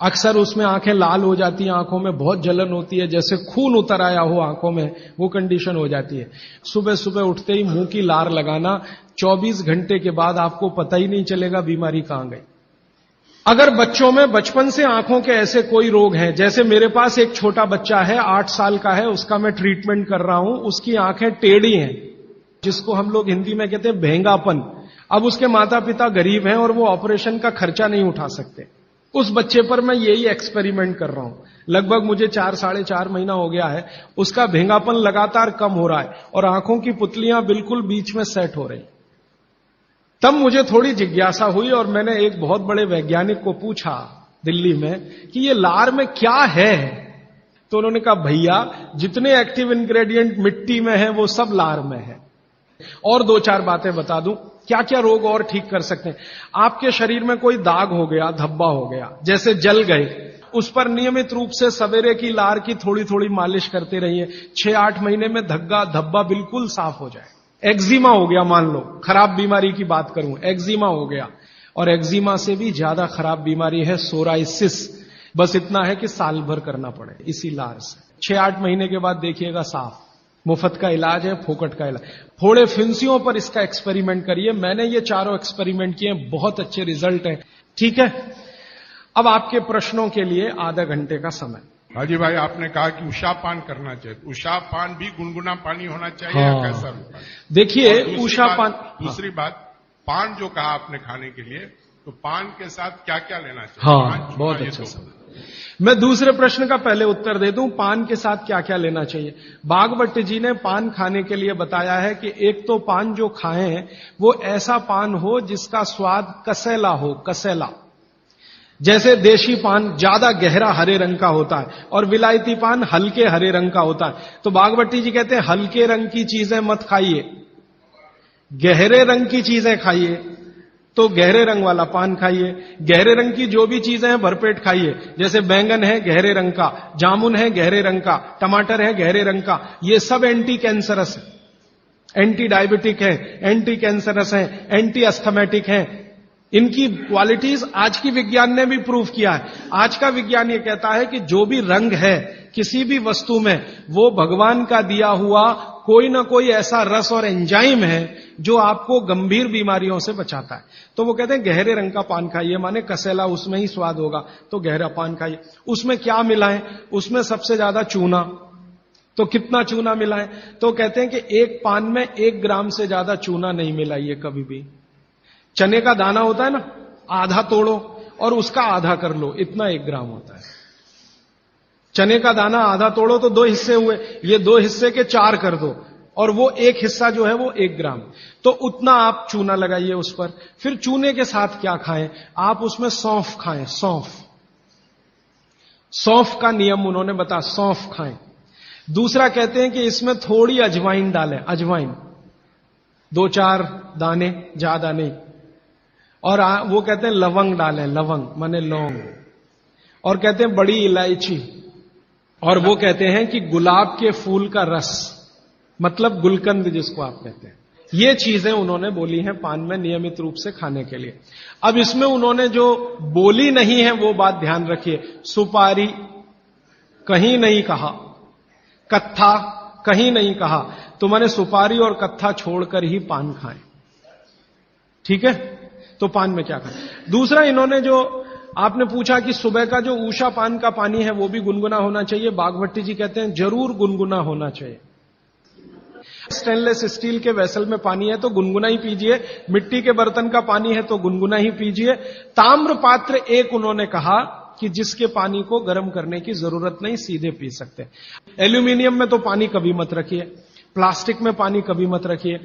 अक्सर उसमें आंखें लाल हो जाती हैं, आंखों में बहुत जलन होती है, जैसे खून उतर आया हो आंखों में, वो कंडीशन हो जाती है। सुबह सुबह उठते ही मुंह की लार लगाना, 24 घंटे के बाद आपको पता ही नहीं चलेगा बीमारी कहां गई। अगर बच्चों में बचपन से आंखों के ऐसे कोई रोग हैं, जैसे मेरे पास एक छोटा बच्चा है 8 साल का है, उसका मैं ट्रीटमेंट कर रहा हूं, उसकी आंखें टेढ़ी हैं, जिसको हम लोग हिंदी में कहते हैं भेंगापन। अब उसके माता पिता गरीब हैं और वो ऑपरेशन का खर्चा नहीं उठा सकते। उस बच्चे पर मैं यही एक्सपेरिमेंट कर रहा हूं। लगभग मुझे 4 साढ़े 4 महीना हो गया है, उसका भेंगापन लगातार कम हो रहा है और आंखों की पुतलियां बिल्कुल बीच में सेट हो रही। तब मुझे थोड़ी जिज्ञासा हुई और मैंने एक बहुत बड़े वैज्ञानिक को पूछा दिल्ली में कि ये लार में क्या है। तो उन्होंने कहा भैया जितने एक्टिव इंग्रेडिएंट मिट्टी में है वो सब लार में है। और 2-4 बातें बता दूं क्या क्या रोग और ठीक कर सकते हैं। आपके शरीर में कोई दाग हो गया, धब्बा हो गया, जैसे जल गए, उस पर नियमित रूप से सवेरे की लार की थोड़ी थोड़ी मालिश करते रहिए। 6-8 महीने में धब्बा बिल्कुल साफ हो जाए। एक्जिमा हो गया, मान लो खराब बीमारी की बात करूं, एक्जिमा हो गया, और एक्जिमा से भी ज्यादा खराब बीमारी है सोराइसिस। बस इतना है कि साल भर करना पड़े इसी लार से। 6-8 महीने के बाद देखिएगा साफ। मुफ्त का इलाज है, फोकट का इलाज। फोड़े फिंसियों पर इसका एक्सपेरिमेंट करिए। मैंने ये चारों एक्सपेरिमेंट किए, बहुत अच्छे रिजल्ट हैं। ठीक है, अब आपके प्रश्नों के लिए आधा घंटे का समय। हाजी भाई, आपने कहा कि उषापान करना चाहिए, उषापान भी गुनगुना पानी होना चाहिए या कैसा? देखिए उषापान, दूसरी बात, पान जो कहा आपने खाने के लिए, तो पान के साथ क्या क्या लेना चाहिए? हाँ, बहुत अच्छा सवाल। मैं दूसरे प्रश्न का पहले उत्तर दे दूं, पान के साथ क्या क्या लेना चाहिए। भागवत जी ने पान खाने के लिए बताया है कि एक तो पान जो खाएं वो ऐसा पान हो जिसका स्वाद कसैला हो, कसैला। जैसे देशी पान ज्यादा गहरा हरे रंग का होता है और विलायती पान हल्के हरे रंग का होता है। तो भागवत जी कहते हैं हल्के रंग की चीजें मत खाइए, गहरे रंग की चीजें खाइए। तो गहरे रंग वाला पान खाइए। गहरे रंग की जो भी चीजें हैं भरपेट खाइए। जैसे बैंगन है गहरे रंग का, जामुन है गहरे रंग का, टमाटर है गहरे रंग का। ये सब एंटी कैंसरस है, एंटी डायबिटिक है, एंटी कैंसरस है, एंटी अस्थमेटिक है। इनकी क्वालिटीज आज की विज्ञान ने भी प्रूव किया है। आज का विज्ञान ये कहता है कि जो भी रंग है किसी भी वस्तु में, वो भगवान का दिया हुआ कोई ना कोई ऐसा रस और एंजाइम है जो आपको गंभीर बीमारियों से बचाता है। तो वो कहते हैं गहरे रंग का पान खाइए, माने कसेला उसमें ही स्वाद होगा, तो गहरा पान खाइए। उसमें क्या मिला है? उसमें सबसे ज्यादा चूना। तो कितना चूना मिला है? तो कहते हैं कि एक पान में 1 ग्राम से ज्यादा चूना नहीं मिलाइए कभी भी। चने का दाना होता है ना, आधा तोड़ो और उसका आधा कर लो, इतना 1 ग्राम होता है। चने का दाना आधा तोड़ो तो 2 हिस्से हुए, ये 2 हिस्से के 4 कर दो, और वो 1 हिस्सा जो है वो 1 ग्राम। तो उतना आप चूना लगाइए उस पर। फिर चूने के साथ क्या खाएं? आप उसमें सौंफ खाएं। सौंफ का नियम उन्होंने बताया, सौंफ खाएं। दूसरा कहते हैं कि इसमें थोड़ी अजवाइन डालें, अजवाइन 2-4 दाने, ज्यादा नहीं। और वो कहते हैं लवंग डालें, लवंग माने लौंग। और कहते हैं बड़ी इलायची। और वो कहते हैं कि गुलाब के फूल का रस, मतलब गुलकंद जिसको आप कहते हैं। ये चीजें उन्होंने बोली हैं पान में नियमित रूप से खाने के लिए। अब इसमें उन्होंने जो बोली नहीं है वो बात ध्यान रखिए। सुपारी कहीं नहीं कहा, कत्था कहीं नहीं कहा, तो मैंने सुपारी और कत्था छोड़कर ही पान खाएं। ठीक है? तो पान में क्या खाएं? दूसरा, इन्होंने जो आपने पूछा कि सुबह का जो ऊषा पान का पानी है वो भी गुनगुना होना चाहिए। बागभट्टी जी कहते हैं जरूर गुनगुना होना चाहिए। स्टेनलेस स्टील के वेसल में पानी है तो गुनगुना ही पीजिए, मिट्टी के बर्तन का पानी है तो गुनगुना ही पीजिए। ताम्र पात्र एक उन्होंने कहा कि जिसके पानी को गर्म करने की जरूरत नहीं, सीधे पी सकते। एल्यूमिनियम में तो पानी कभी मत रखिए, प्लास्टिक में पानी कभी मत रखिए।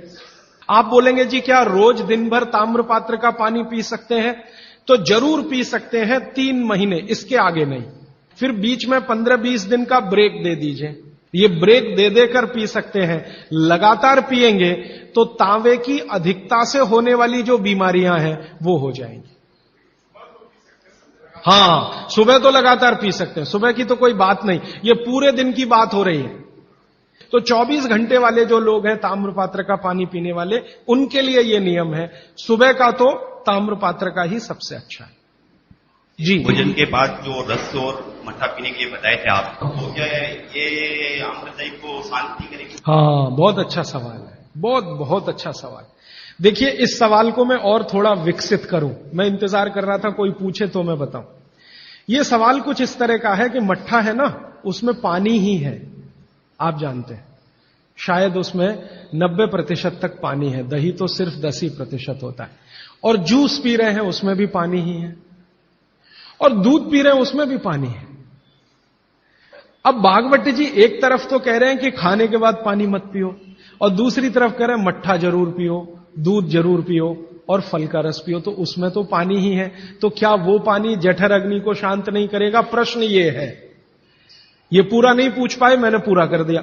आप बोलेंगे जी क्या रोज दिन भर ताम्र पात्र का पानी पी सकते हैं? तो जरूर पी सकते हैं, 3 महीने, इसके आगे नहीं। फिर बीच में 15-20 दिन का ब्रेक दे दीजिए। ये ब्रेक दे देकर पी सकते हैं। लगातार पिएंगे तो तांबे की अधिकता से होने वाली जो बीमारियां हैं वो हो जाएंगी। हां, सुबह तो लगातार पी सकते हैं, सुबह की तो कोई बात नहीं, ये पूरे दिन की बात हो रही है। तो 24 घंटे वाले जो लोग हैं ताम्रपात्र का पानी पीने वाले, उनके लिए ये नियम है। सुबह का तो ताम्रपात्र का ही सबसे अच्छा है। जी, भोजन के बाद जो रस और मट्ठा पीने के लिए बताए थे आप, तो क्या ये आम्रदई को शांति करेगी? हाँ, बहुत अच्छा सवाल है, बहुत अच्छा सवाल। देखिए, इस सवाल को मैं और थोड़ा विकसित करूं, मैं इंतजार कर रहा था कोई पूछे तो मैं बताऊं। यह सवाल कुछ इस तरह का है कि मट्ठा है ना, उसमें पानी ही है, आप जानते हैं। शायद उसमें 90% तक पानी है, दही तो सिर्फ 10% होता है। और जूस पी रहे हैं उसमें भी पानी ही है, और दूध पी रहे हैं उसमें भी पानी है। अब बागवती जी एक तरफ तो कह रहे हैं कि खाने के बाद पानी मत पियो, और दूसरी तरफ कह रहे हैं मट्ठा जरूर पियो, दूध जरूर पियो और फल का रस पियो, तो उसमें तो पानी ही है। तो क्या वो पानी जठर अग्नि को शांत नहीं करेगा? प्रश्न ये है। ये पूरा नहीं पूछ पाए, मैंने पूरा कर दिया।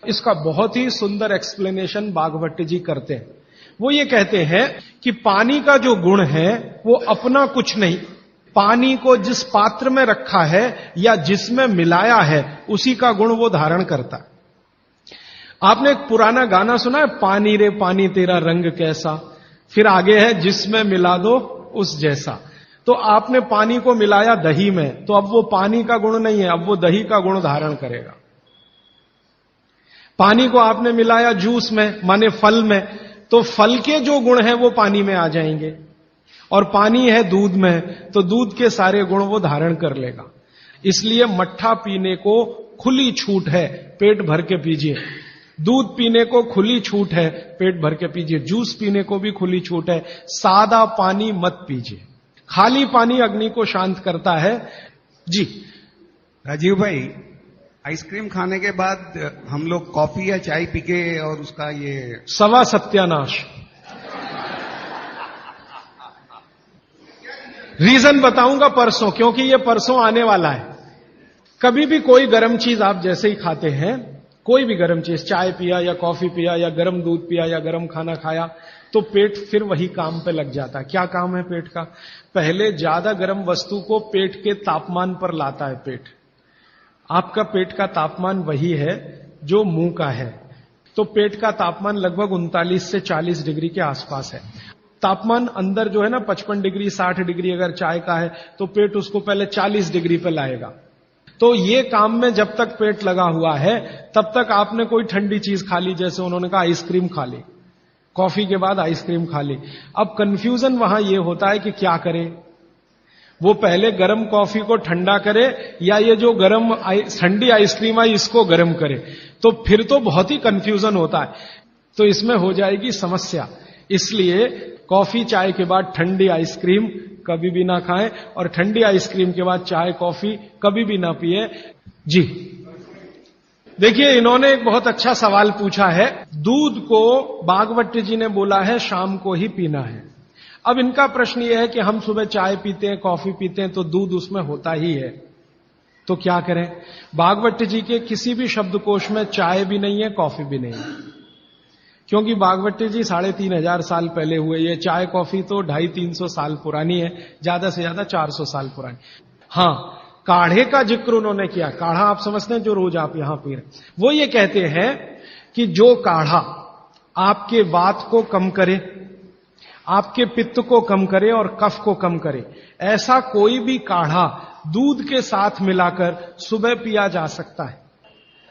इसका बहुत ही सुंदर एक्सप्लेनेशन बागवती जी करते हैं। वो ये कहते हैं कि पानी का जो गुण है वो अपना कुछ नहीं, पानी को जिस पात्र में रखा है या जिसमें मिलाया है उसी का गुण वो धारण करता है। आपने एक पुराना गाना सुना है, पानी रे पानी तेरा रंग कैसा, फिर आगे है जिसमें मिला दो उस जैसा। तो आपने पानी को मिलाया दही में, तो अब वो पानी का गुण नहीं है, अब वो दही का गुण धारण करेगा। पानी को आपने मिलाया जूस में, माने फल में, तो फल के जो गुण हैं वो पानी में आ जाएंगे। और पानी है दूध में, तो दूध के सारे गुण वो धारण कर लेगा। इसलिए मट्ठा पीने को खुली छूट है, पेट भर के पीजिए। दूध पीने को खुली छूट है, पेट भर के पीजिए। जूस पीने को भी खुली छूट है। सादा पानी मत पीजिए, खाली पानी अग्नि को शांत करता है। जी राजीव भाई, आइसक्रीम खाने के बाद हम लोग कॉफी या चाय पी के और उसका ये सवा सत्यानाश। रीजन बताऊंगा परसों, क्योंकि ये परसों आने वाला है। कभी भी कोई गर्म चीज आप जैसे ही खाते हैं, कोई भी गर्म चीज, चाय पिया या कॉफी पिया या गर्म दूध पिया या गर्म खाना खाया, तो पेट फिर वही काम पे लग जाता है। क्या काम है पेट का? पहले ज्यादा गर्म वस्तु को पेट के तापमान पर लाता है पेट। आपका पेट का तापमान वही है जो मुंह का है, तो पेट का तापमान लगभग 39 से 40 डिग्री के आसपास है। तापमान अंदर जो है ना 55 डिग्री 60 डिग्री अगर चाय का है तो पेट उसको पहले 40 डिग्री पे लाएगा। तो ये काम में जब तक पेट लगा हुआ है तब तक आपने कोई ठंडी चीज खा ली, जैसे उन्होंने कहा आइसक्रीम खा ली, कॉफी के बाद आइसक्रीम खा ली। अब कंफ्यूजन वहां ये होता है कि क्या करे, वो पहले गर्म कॉफी को ठंडा करे या ये जो गर्म ठंडी आइसक्रीम आई इसको गर्म करे, तो फिर तो बहुत ही कंफ्यूजन होता है। तो इसमें हो जाएगी समस्या। इसलिए कॉफी चाय के बाद ठंडी आइसक्रीम कभी भी ना खाएं और ठंडी आइसक्रीम के बाद चाय कॉफी कभी भी ना पिए। जी देखिए, इन्होंने एक बहुत अच्छा सवाल पूछा है। दूध को बागवती जी ने बोला है शाम को ही पीना है। अब इनका प्रश्न यह है कि हम सुबह चाय पीते हैं, कॉफी पीते हैं, तो दूध उसमें होता ही है, तो क्या करें? बागवती जी के किसी भी शब्दकोश में चाय भी नहीं है, कॉफी भी नहीं है, क्योंकि बागवती जी 3500 साल पहले हुए। ये चाय कॉफी तो 250-300 साल पुरानी है, ज्यादा से ज्यादा 400 साल पुरानी। हां, काढ़े का जिक्र उन्होंने किया। काढ़ा आप समझते हैं जो रोज आप यहां पी रहे, वो ये कहते हैं कि जो काढ़ा आपके वात को कम करे, आपके पित्त को कम करे और कफ को कम करे, ऐसा कोई भी काढ़ा दूध के साथ मिलाकर सुबह पिया जा सकता है।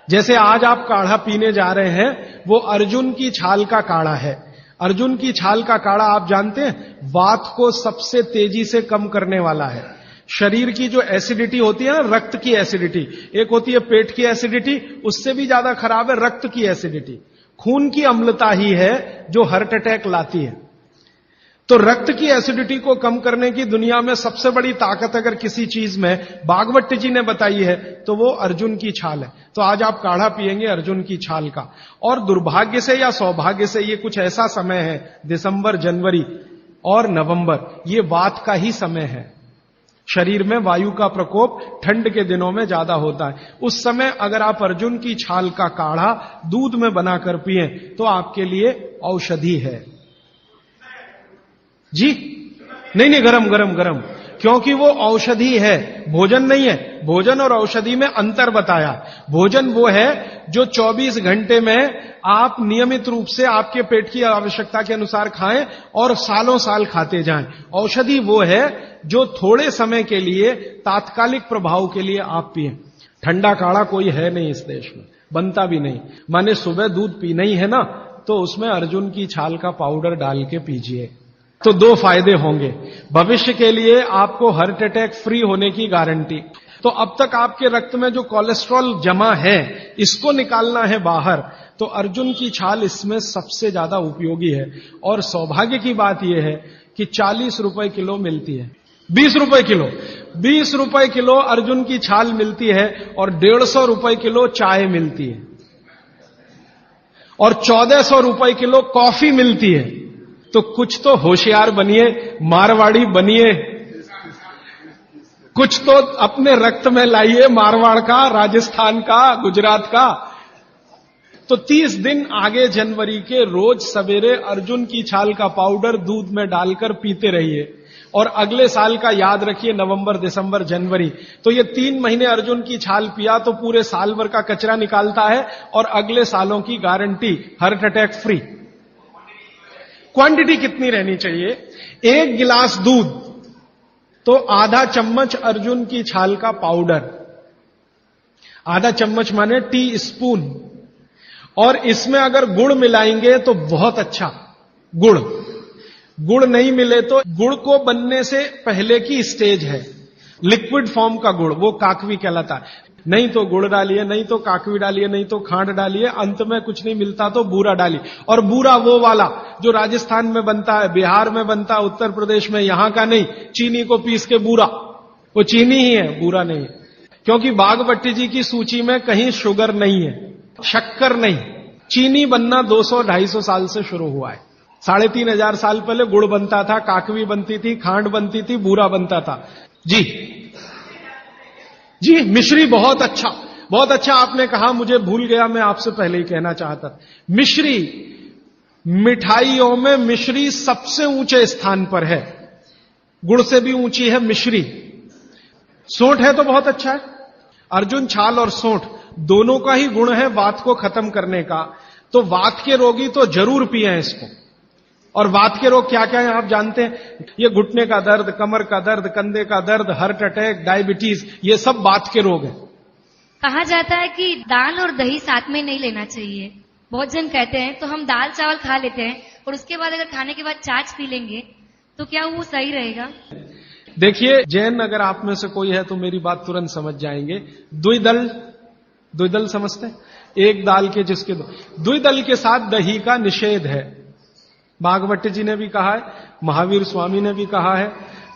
जैसे आज आप काढ़ा पीने जा रहे हैं, वो अर्जुन की छाल का काढ़ा है। अर्जुन की छाल का काढ़ा आप जानते हैं वात को सबसे तेजी से कम करने वाला है। शरीर की जो एसिडिटी होती है ना, रक्त की एसिडिटी, एक होती है पेट की एसिडिटी, उससे भी ज्यादा खराब है रक्त की एसिडिटी। खून की अम्लता ही है जो हार्ट अटैक लाती है। तो रक्त की एसिडिटी को कम करने की दुनिया में सबसे बड़ी ताकत अगर किसी चीज में बागवती जी ने बताई है तो वो अर्जुन की छाल है। तो आज आप काढ़ा पिएंगे अर्जुन की छाल का। और दुर्भाग्य से या सौभाग्य से ये कुछ ऐसा समय है, दिसंबर, जनवरी और नवंबर, ये वात का ही समय है। शरीर में वायु का प्रकोप ठंड के दिनों में ज्यादा होता है। उस समय अगर आप अर्जुन की छाल का काढ़ा दूध में बनाकर पिए तो आपके लिए औषधि है। जी नहीं, गरम, क्योंकि वो औषधि है, भोजन नहीं है। भोजन और औषधि में अंतर बताया। भोजन वो है जो 24 घंटे में आप नियमित रूप से आपके पेट की आवश्यकता के अनुसार खाएं और सालों साल खाते जाएं। औषधि वो है जो थोड़े समय के लिए, तात्कालिक प्रभाव के लिए आप पिए। ठंडा काढ़ा कोई है नहीं इस देश में, बनता भी नहीं। माने सुबह दूध पीना ही है ना, तो उसमें अर्जुन की छाल का पाउडर डाल के पीजिए, तो 2 फायदे होंगे। भविष्य के लिए आपको हार्ट अटैक फ्री होने की गारंटी। तो अब तक आपके रक्त में जो कोलेस्ट्रॉल जमा है, इसको निकालना है बाहर, तो अर्जुन की छाल इसमें सबसे ज्यादा उपयोगी है। और सौभाग्य की बात यह है कि 40 रुपए किलो मिलती है, 20 रुपए किलो, 20 रुपए किलो अर्जुन की छाल मिलती है और 150 रुपए किलो चाय मिलती है और 1400 रुपए किलो कॉफी मिलती है। तो कुछ तो होशियार बनिए, मारवाड़ी बनिए, कुछ तो अपने रक्त में लाइए, मारवाड़ का, राजस्थान का, गुजरात का। तो 30 दिन आगे जनवरी के रोज सवेरे अर्जुन की छाल का पाउडर दूध में डालकर पीते रहिए। और अगले साल का याद रखिए, नवंबर, दिसंबर, जनवरी, तो ये 3 महीने अर्जुन की छाल पिया तो पूरे साल भर का कचरा निकालता है और अगले सालों की guarantee, heart attack free. Quantity कितनी रहनी चाहिए? 1 गिलास दूध तो आधा चम्मच अर्जुन की छाल का पाउडर, आधा चम्मच माने टी स्पून। और इसमें अगर गुड़ मिलाएंगे तो बहुत अच्छा। गुड़ नहीं मिले तो गुड़ को बनने से पहले की स्टेज है, लिक्विड फॉर्म का गुड़, वो काकवी कहलाता है। नहीं तो गुड़ डालिए, नहीं तो काकवी डालिए, नहीं तो खांड डालिए, अंत में कुछ नहीं मिलता तो बूरा डालिए। और बूरा वो वाला जो राजस्थान में बनता है, बिहार में बनता है, उत्तर प्रदेश में, यहां का नहीं। चीनी को पीस के बूरा, वो चीनी ही है, बूरा नहीं है। क्योंकि बागवती जी की सूची में कहीं शुगर नहीं है, शक्कर नहीं। चीनी बनना 200-250 साल से शुरू हुआ है। 3500 साल पहले गुड़ बनता था, काकवी बनती थी, खांड बनती थी, बूरा बनता था। जी, मिश्री बहुत अच्छा। बहुत अच्छा आपने कहा, मुझे भूल गया, मैं आपसे पहले ही कहना चाहता था। मिश्री, मिठाइयों में मिश्री सबसे ऊंचे स्थान पर है, गुड़ से भी ऊंची है मिश्री। सोंठ है तो बहुत अच्छा है, अर्जुन छाल और सोंठ दोनों का ही गुण है वात को खत्म करने का, तो वात के रोगी तो जरूर पिए इसको। और वात के रोग क्या क्या है आप जानते हैं? ये घुटने का दर्द, कमर का दर्द, कंधे का दर्द, हार्ट अटैक, डायबिटीज, ये सब वात के रोग हैं। कहा जाता है कि दाल और दही साथ में नहीं लेना चाहिए। बहुत जन कहते हैं, तो हम दाल चावल खा लेते हैं और उसके बाद अगर खाने के बाद छाछ पी लेंगे तो क्या वो सही रहेगा? देखिए, जैन अगर आप में से कोई है तो मेरी बात तुरंत समझ जाएंगे। द्विदल समझते हैं? एक दाल के जिसके द्विदल के साथ दही का निषेध है। भागवत जी ने भी कहा है, महावीर स्वामी ने भी कहा है,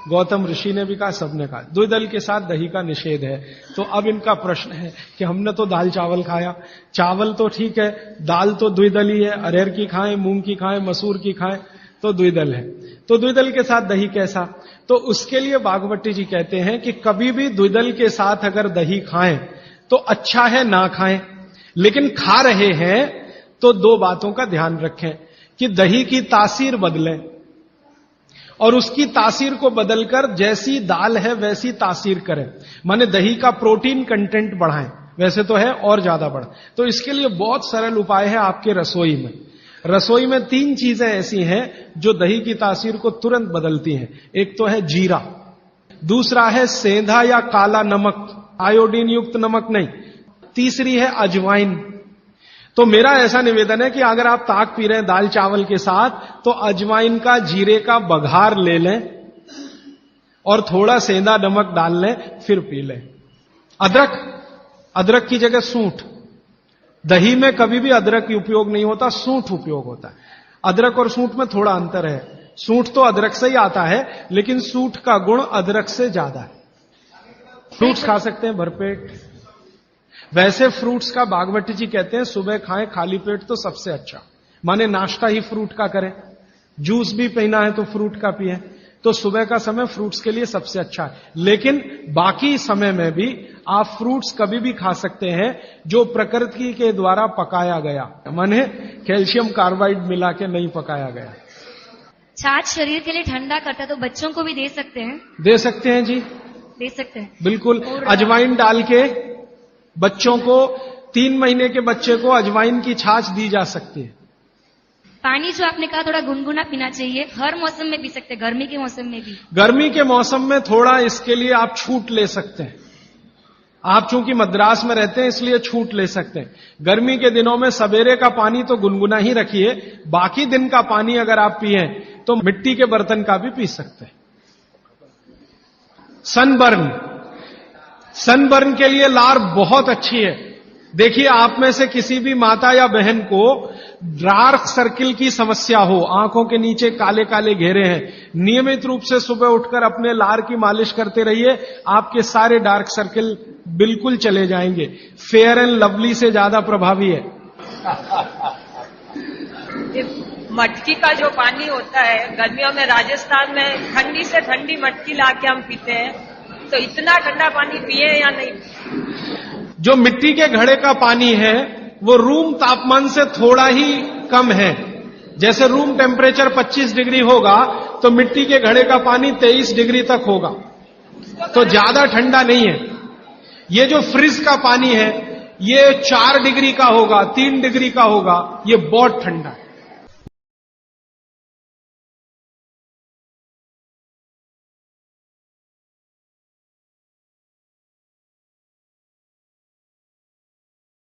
गौतम ऋषि ने भी कहा, सबने कहा द्विदल के साथ दही का निषेध है। तो अब इनका प्रश्न है कि हमने तो दाल चावल खाया, चावल तो ठीक है, दाल तो द्विदल ही है, अरहर की खाएं, मूंग की खाएं, मसूर की खाएं, तो द्विदल है। तो द्विदल के साथ दही कैसा? तो उसके लिए भागवत जी कहते हैं कि कभी भी द्विदल के साथ अगर दही खाएं तो अच्छा है ना खाएं, लेकिन खा रहे हैं तो दो बातों का ध्यान रखें कि दही की तासीर बदले और उसकी तासीर को बदलकर जैसी दाल है वैसी तासीर करें, माने दही का प्रोटीन कंटेंट बढ़ाएं, वैसे तो है और ज्यादा बढ़े। तो इसके लिए बहुत सरल उपाय है आपके रसोई में। रसोई में 3 चीजें ऐसी हैं जो दही की तासीर को तुरंत बदलती हैं। एक तो है जीरा, दूसरा है सेंधा या काला नमक, आयोडीन युक्त नमक नहीं, तीसरी है अजवाइन। तो मेरा ऐसा निवेदन है कि अगर आप ताक पी रहे हैं दाल चावल के साथ तो अजवाइन का, जीरे का बघार ले लें और थोड़ा सेंधा नमक डाल लें, फिर पी लें। अदरक की जगह सूंठ, दही में कभी भी अदरक की उपयोग नहीं होता, सूंठ उपयोग होता है। अदरक और सूंठ में थोड़ा अंतर है, सूंठ तो अदरक से ही आता है लेकिन सूंठ का गुण अदरक से ज्यादा है। फ्रूट्स खा सकते हैं भरपेट। वैसे फ्रूट्स का भागवत जी कहते हैं सुबह खाएं खाली पेट तो सबसे अच्छा, माने नाश्ता ही फ्रूट का करें, जूस भी पीना है तो फ्रूट का पिए, तो सुबह का समय फ्रूट्स के लिए सबसे अच्छा है। लेकिन बाकी समय में भी आप फ्रूट्स कभी भी खा सकते हैं जो प्रकृति के द्वारा पकाया गया, माने कैल्शियम कार्बाइड मिला के नहीं पकाया गया। छाछ शरीर के लिए ठंडा करता है तो बच्चों को भी दे सकते हैं? दे सकते हैं जी, दे सकते हैं बिल्कुल। अजवाइन डाल के बच्चों को, 3 महीने के बच्चे को अजवाइन की छाछ दी जा सकती है। पानी जो आपने कहा थोड़ा गुनगुना पीना चाहिए, हर मौसम में पी सकते हैं, गर्मी के मौसम में भी? गर्मी के मौसम में थोड़ा इसके लिए आप छूट ले सकते हैं। आप चूंकि मद्रास में रहते हैं इसलिए छूट ले सकते हैं। गर्मी के दिनों में सवेरे का पानी तो गुनगुना ही रखिए, बाकी दिन का पानी अगर आप पिए तो मिट्टी के बर्तन का भी पी सकते हैं। सनबर्न के लिए लार बहुत अच्छी है। देखिए, आप में से किसी भी माता या बहन को डार्क सर्किल की समस्या हो, आंखों के नीचे काले काले घेरे हैं, नियमित रूप से सुबह उठकर अपने लार की मालिश करते रहिए, आपके सारे डार्क सर्किल बिल्कुल चले जाएंगे। फेयर एंड लवली से ज्यादा प्रभावी है। मटकी का जो पानी होता है, गर्मियों में राजस्थान में ठंडी से ठंडी मटकी लाके हम पीते हैं, तो इतना ठंडा पानी पिए या नहीं? जो मिट्टी के घड़े का पानी है वो रूम तापमान से थोड़ा ही कम है। जैसे रूम टेम्परेचर 25 डिग्री होगा तो मिट्टी के घड़े का पानी 23 डिग्री तक होगा, तो ज्यादा ठंडा नहीं है। ये जो फ्रिज का पानी है ये 4 डिग्री का होगा, 3 डिग्री का होगा, ये बहुत ठंडा है।